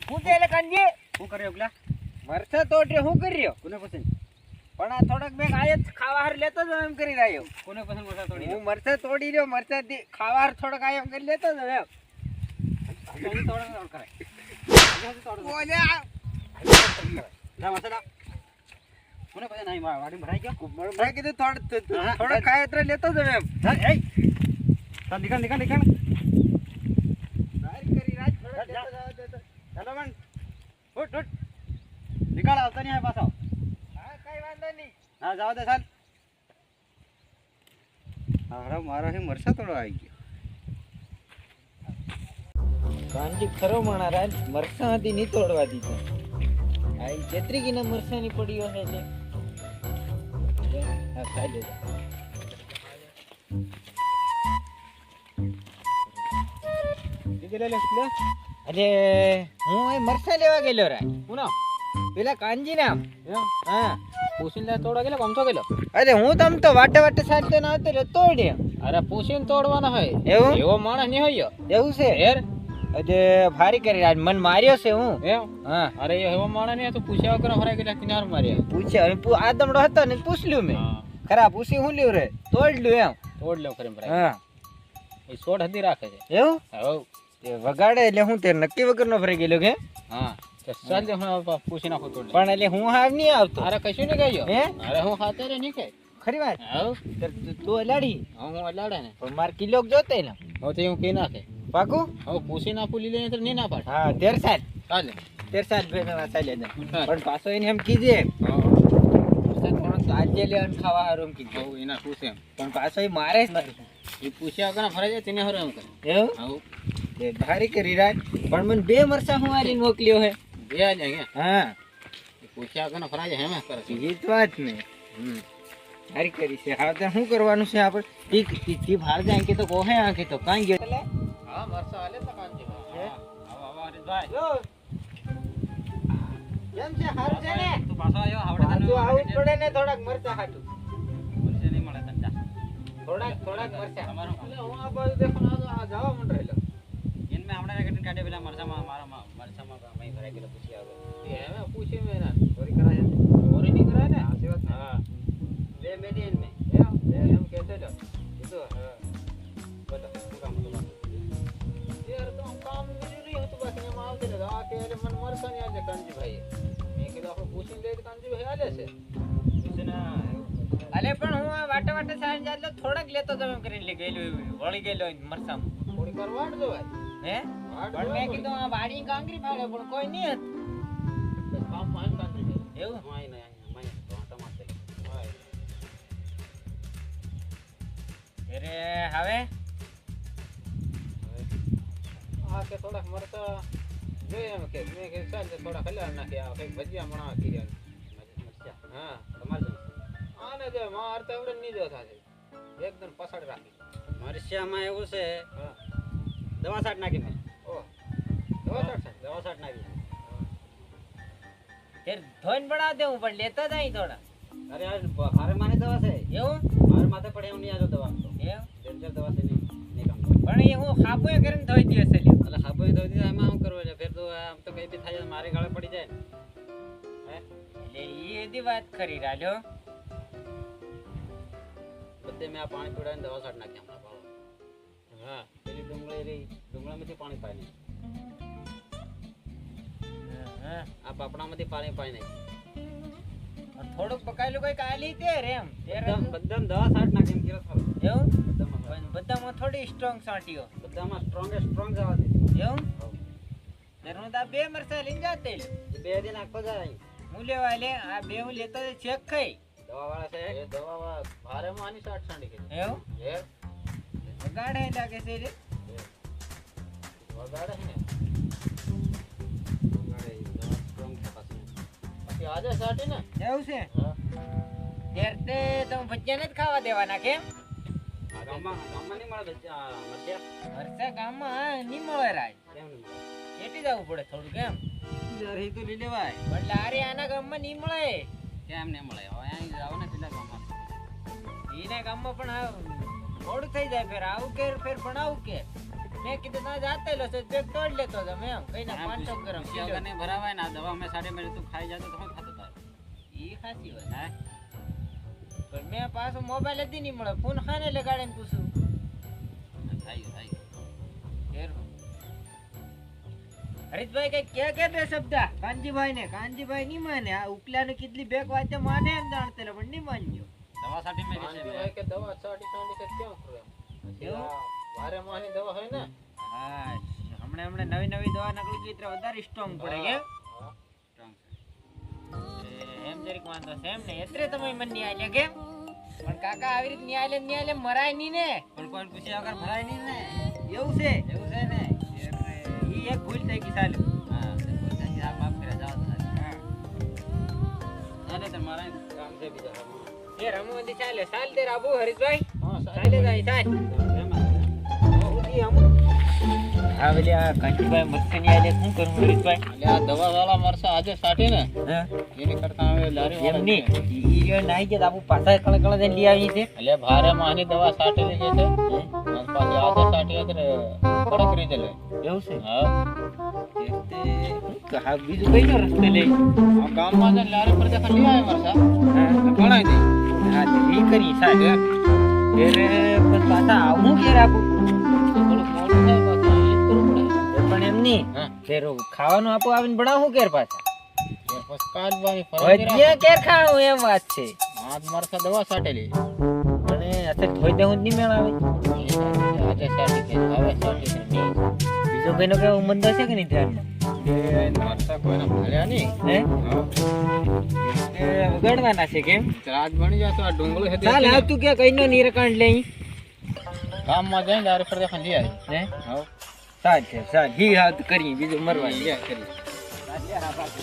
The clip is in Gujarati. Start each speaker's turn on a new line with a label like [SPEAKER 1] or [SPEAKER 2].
[SPEAKER 1] હું તેલે કાંજી
[SPEAKER 2] શું કર્યો પેલા
[SPEAKER 1] મરસા તોડ્યો હું કર્યો
[SPEAKER 2] કોને પસંદ
[SPEAKER 1] પણ આ થોડક મેં આયત ખાવા હાર લેતો જ એમ કરી રહ્યો
[SPEAKER 2] કોને પસંદ મરસા તોડી
[SPEAKER 1] હું મરસા તોડી રહ્યો મરસા ખાવા હાર થોડક આયો એમ કરી લેતો જ એમ
[SPEAKER 2] તોડ કરાય
[SPEAKER 1] બોલ્યા
[SPEAKER 2] જા મરસા લા કોને પસંદ નહીં વાડી ભરાઈ ગયો
[SPEAKER 1] મેં કીધું થોડક ખાય એટલે લેતો જ એમ
[SPEAKER 2] ચાલ એ ચાલ નીકળ
[SPEAKER 1] સારી કરી રાજ થોડક લેતો જાવ દેતો
[SPEAKER 2] ચાલો મન ઉઠ નીકળ આવતા નહીં પાછો
[SPEAKER 1] હા કઈ વાંધો નહીં
[SPEAKER 2] હા જાવ દે ચાલ હારા મારો હે મરસા તોડો આવી ગયો
[SPEAKER 1] કાંજી ખરો માણા રાજ મરસા હતી નહીં તોડવા દીધા આ ચેત્રીકીના મરસાની પડ્યો છે તે હા ખાઈ લેજો
[SPEAKER 2] દીદી લે લે
[SPEAKER 1] અરે હું એ મરસા લેવા ગયેલો રાજ
[SPEAKER 2] હું ના
[SPEAKER 1] પેલા કાંજી નામ હા
[SPEAKER 2] પૂછીને તોડવા ગયેલો કમતો ગયેલો
[SPEAKER 1] અરે હું તમ તો વાટે વાટે સાચતો ના હતો તોડ્યો
[SPEAKER 2] અરે પૂછીને તોડવાના હોય
[SPEAKER 1] એવું
[SPEAKER 2] એવો માણસ નહીં હોય
[SPEAKER 1] એવું છે
[SPEAKER 2] યાર
[SPEAKER 1] અરે ભારી કરી રાજ મન માર્યો છે હું
[SPEAKER 2] એમ
[SPEAKER 1] હા
[SPEAKER 2] અરે એવો માણસ નહીં તો પૂછ્યા વગર હરાઈ ગયેલા કિનાર માર્યા
[SPEAKER 1] પૂછ્યા આદમડો હતો ને પૂછલ્યું મેં ખરા પૂછી હું લ્યું રે તોડલ્યું એમ
[SPEAKER 2] તોડ લેવ કરીને ભરાય
[SPEAKER 1] હા
[SPEAKER 2] એ સોડ હદી રાખે છે
[SPEAKER 1] એવું
[SPEAKER 2] હવ
[SPEAKER 1] તે વગાડે એટલે હું તે નક્કી વગર નો ભરાઈ ગયેલો કે
[SPEAKER 2] હા તો ચાલ દે હું પૂછી નાખો તોડ
[SPEAKER 1] પણ એટલે હું હાવ નહીં આવતો
[SPEAKER 2] અરે કશું નહીં ગયો
[SPEAKER 1] હે
[SPEAKER 2] અરે હું ખાતે રે નહીં કઈ
[SPEAKER 1] ખરી વાત
[SPEAKER 2] હવ
[SPEAKER 1] તું અલાડી
[SPEAKER 2] હું અલાડે ને
[SPEAKER 1] પણ માર કિલો જોતે ને
[SPEAKER 2] હવે તો હું કઈ નાખે
[SPEAKER 1] પાકું
[SPEAKER 2] હવે પૂછી ના પૂલી લઈને તો નહીં ના પાડ
[SPEAKER 1] હા 13 સાલ
[SPEAKER 2] ચાલે
[SPEAKER 1] 13 સાલ ભાઈ મેં વાસા લેદા પણ પાછો એને એમ કીજે થોડોક આજે લેવાનું ખાવા હારું એમ કીધું
[SPEAKER 2] હવ એના પૂછે એમ
[SPEAKER 1] પણ પાછો એ મારે જ નથી
[SPEAKER 2] એ પૂછ્યા વગર ભરાઈ જાય તેને હરો એમ કરે
[SPEAKER 1] એવું
[SPEAKER 2] હવ
[SPEAKER 1] એ ભારી કરી રાજ પણ મને 2 મરસા હું આલીને મોકલ્યો હે
[SPEAKER 2] બે આ જાય
[SPEAKER 1] હા
[SPEAKER 2] એ પૂછ્યા વગર ભરાઈ જાય હેમે કરે છે
[SPEAKER 1] એ જ વાત ને ભારી કરી છે હવે તો શું કરવાનું છે આપણે તી બહાર જાય કે તો કોહે આ કે તો કાંઈ ગયો
[SPEAKER 2] હા મરસા હાલે તો કાંજી આવા હરીશભાઈ
[SPEAKER 1] કેમ છે હારું છે ને
[SPEAKER 2] તું પાછો આવ્યો આવડે તને
[SPEAKER 1] પાછું આવું જ પડે ને થોડાક મરચા હાટું
[SPEAKER 2] મરસે નહીં મળે તને જા
[SPEAKER 1] થોડાક મરચા
[SPEAKER 2] તમારું
[SPEAKER 1] એટલે હું આ બાજુ દેખો આ જવા મંડરેલો
[SPEAKER 2] એને મેં હમણાં રેકટ કાઢે પેલા મરસામાં મારા મરસામાં મય ભરાઈ ગયેલો પૂછી આવ્યો
[SPEAKER 1] એ હવે પૂછી મેં ના ચોરી કરાય ચોરી નહીં કરાય ને આસી વાત હા બે મેડિયન મે એમ કહેતો તો કીધું હા બોલો શું કામ હતું યાર તો કામ જરૂરી હતું બાકી એમાં આવતી ને આ કે એટલે મને મરસા ની આજે કાંજીભાઈ મેં કીધું આપણે પૂછીને લઈએ તો કાંજીભાઈ હાલે છે અલે પણ હું આ વાટે વાટે સાંજ જાતો થોડાક લેતો તો એમ કરીને ગયેલો વળી ગયેલો મરસામાં થોડી વાર વાટ દો ભાઈ હે પણ મેં કીધું આ વાડી કાંગરી પાડે પણ કોઈ નહીં હતું કામ ફાઈન કાંગરી એવું માય ને માય ટમાટર અરે હવે આ કે થોડાક મરસા જોઈએ એમ કે મેં કે ચાલ થોડા ખલ્યા નાખી આ કઈ ભજીયા મણા કીર્યા મરચા હા તમારે આને જે માર તો એવડે નહીં જો થાય એકદમ પસાડ રાખી
[SPEAKER 2] મરસામાં એવું છે
[SPEAKER 1] હા
[SPEAKER 2] દવા છાટ નાખી મેં
[SPEAKER 1] ઓ દવા
[SPEAKER 2] છાટ નાખી
[SPEAKER 1] તે ધોઈને બનાવ દેવું પણ લેતા જાય થોડા
[SPEAKER 2] અરે યાર હારે માને દવા છે
[SPEAKER 1] એવું
[SPEAKER 2] મારે માથે પડે એવું નહીં આજો દવા તો
[SPEAKER 1] એમ
[SPEAKER 2] ડેન્જર દવા છે નહીં કામ
[SPEAKER 1] પણ એ હું ખાપોય કરીને ધોઈ દે છે લ્યો
[SPEAKER 2] એટલે હાબો તો દીધા એમાં શું કરવું છે ફેર તો આમ તો કઈ બી થાય મારી ગાળે પડી જાય હે
[SPEAKER 1] એટલે ઈ એદી વાત કરી રાજો
[SPEAKER 2] બધે મેં આ પાણી પીવડાવીને દવા છાટ નાખી હમણાં પાડો હા પેલી ડુંગળી રહી ડુંગળામાંથી પાણી પાય નહીં
[SPEAKER 1] હા
[SPEAKER 2] આ પાપડામાંથી પાણી પાય નહીં
[SPEAKER 1] થોડુંક પકાયેલું કઈ કાલી તે રે એમ
[SPEAKER 2] બધા દવા છાટ નાખી એમ કેવો થાવ
[SPEAKER 1] એવું
[SPEAKER 2] બધામાં
[SPEAKER 1] પણ બધામાં થોડી સ્ટ્રોંગ સાંટીઓ
[SPEAKER 2] બધામાં સ્ટ્રોંગ જવા દે
[SPEAKER 1] એવું ત્યારે હું તો આ 2 મરસા લઈને જાતે
[SPEAKER 2] એ બે દિન આખો જાય અહીં
[SPEAKER 1] હું લેવા લે આ 2 હું લેતો ચેક ખાઈ
[SPEAKER 2] દવા વાળા છે એ દવા વાળા ભારેમાં આની છાટ છાંડી ગઈ
[SPEAKER 1] એવું
[SPEAKER 2] એ
[SPEAKER 1] વગાડે લાગે છે રે
[SPEAKER 2] વગાડે ને વગાડે દવા સ્ટ્રોંગ છે પાછી બાકી આજે છાટી ને
[SPEAKER 1] એવું છે
[SPEAKER 2] હા
[SPEAKER 1] ત્યારે તે તમે ભજીયા જ ખાવા દેવાના કેમ
[SPEAKER 2] ગામમાં નહીં મળે મરચા
[SPEAKER 1] મરસા ગામમાં નહીં મળે રાજ
[SPEAKER 2] કેમ નહીં મળે
[SPEAKER 1] કેટી જવું પડે થોડું કેમ
[SPEAKER 2] જરી તો લઈ લેવાય
[SPEAKER 1] પણ લારી આના ગામમાં નહીં મળે
[SPEAKER 2] કેમ નહીં મળે હવે અહીં જાવ ને પેલા ગામમાં
[SPEAKER 1] એના ગામમાં પણ મોડું થઈ જાય ફેર આવું કે ફેર ભણાવું કે
[SPEAKER 3] મેં કીધું ના જાતે લો છે બેગ તોડ લેતો તમે એમ કઈને 500 ગ્રામ
[SPEAKER 2] પછી અગર નહીં ભરાવાય ને આ દવા અમે 3.5 મહિને તું ખાઈ જાતો તો શું થતું તારે?
[SPEAKER 3] ઈ ખાસી વાત
[SPEAKER 2] હે?
[SPEAKER 3] પણ મેં પાછો મોબાઈલ જ નહીં મળે ફોન ખાને લગાડીને પૂછું
[SPEAKER 2] થાય
[SPEAKER 3] ઘેર હરીશભાઈ કઈ કે બે શબ્દ કાનજીભાઈ નહીં માને આ ઉકલાને કેટલી બેગ વાતે માને એમ જાણતે પણ નહીં માન્યો
[SPEAKER 2] દવા સાથે મેં
[SPEAKER 1] ભાઈ કે દવા સાડી કે ક્યાં કરે
[SPEAKER 3] એવું?
[SPEAKER 1] વારે માની દવા હોય ને
[SPEAKER 3] હા હમણે નવી દવા નકલી ગઈ એટલે વધારે સ્ટ્રોંગ પડે કે એમ જરીક વાંધો છે એમ ને એટલે તમે મને નહીં આલ્યા કેમ પણ કાકા આવી રીતે ન્યાયલે મરાય નહીં ને
[SPEAKER 2] પણ કોઈ પૂછ્યા વગર ભરાય નહીં ને.
[SPEAKER 3] એવું છે ને ઈ એક ભૂલ થઈ ગઈ ચાલુ
[SPEAKER 2] હા પછી આ બાપ કરે જાવ તો ચાલે તો મારા કામ છે બીજા
[SPEAKER 3] એ રમવાથી ચાલ દે રાબુ હરીશભાઈ
[SPEAKER 1] હા
[SPEAKER 3] ચાલે જાય ચાલ હા વેલી આ કાંચીભાઈ મરસે ની આલે શું કરું હરીશભાઈ
[SPEAKER 1] એટલે આ દવા વાળા મરસા આજે સાટી ને
[SPEAKER 3] હા
[SPEAKER 1] એની કરતા હવે લારી વાળા
[SPEAKER 3] એમની ઈ નાઈ કે આપુ પાછા કળ જઈને લઈ આવી છે
[SPEAKER 1] એટલે ભારે માની દવા સાટેલી છે અને પાછી આજે સાટી એટલે કડક રીતે લે
[SPEAKER 3] એવું છે
[SPEAKER 1] હા
[SPEAKER 3] હા બીજું કઈ નો રસ્તે લે
[SPEAKER 1] આ ગામમાં જઈને લારી પર દેખા લઈ આવે મરસા
[SPEAKER 3] હા
[SPEAKER 1] ગણાય દે
[SPEAKER 3] હા તો ઈ કરી સાહેબ ત્યારે પણ પાછા આવું કે રાખું
[SPEAKER 1] થોડું મોડું થાય પાછું એ કરવું પડે
[SPEAKER 3] પણ એમ નહીં
[SPEAKER 1] હા
[SPEAKER 3] ફેરો ખાવાનું આપો આવીને બનાવું કેર પાછા
[SPEAKER 1] એ પછી કાલવાની ફરજ
[SPEAKER 3] વજ્યા કેર ખાવું એમ વાત છે
[SPEAKER 1] આજ મરસા દવા સાટેલી
[SPEAKER 3] અને અસર ધોઈ દેવું જ નહીં મેળ આવે
[SPEAKER 1] આજે સાટી કે હવે સાટી કે નહીં
[SPEAKER 3] બીજો કઈનો કઈ મંદો છે કે નહીં ધ્યાનમાં
[SPEAKER 1] એ મરસા કોઈને ભર્યા નહીં
[SPEAKER 3] હે
[SPEAKER 1] હા
[SPEAKER 3] એ વગાડવાના છે કેમ
[SPEAKER 1] રાત બની જાય તો આ ડુંગળી હતી
[SPEAKER 3] ચાલ આવ તું કે કઈનો નિરકાંડ લઈ
[SPEAKER 1] ગામમાં જઈને લારી પર દેખા લઈ આવી
[SPEAKER 3] હે
[SPEAKER 1] હા
[SPEAKER 3] સાલ છે સાલ હી હાથ કરી બીજું મરવા
[SPEAKER 1] લઈ આવી કરી
[SPEAKER 3] યાર આ બાજુ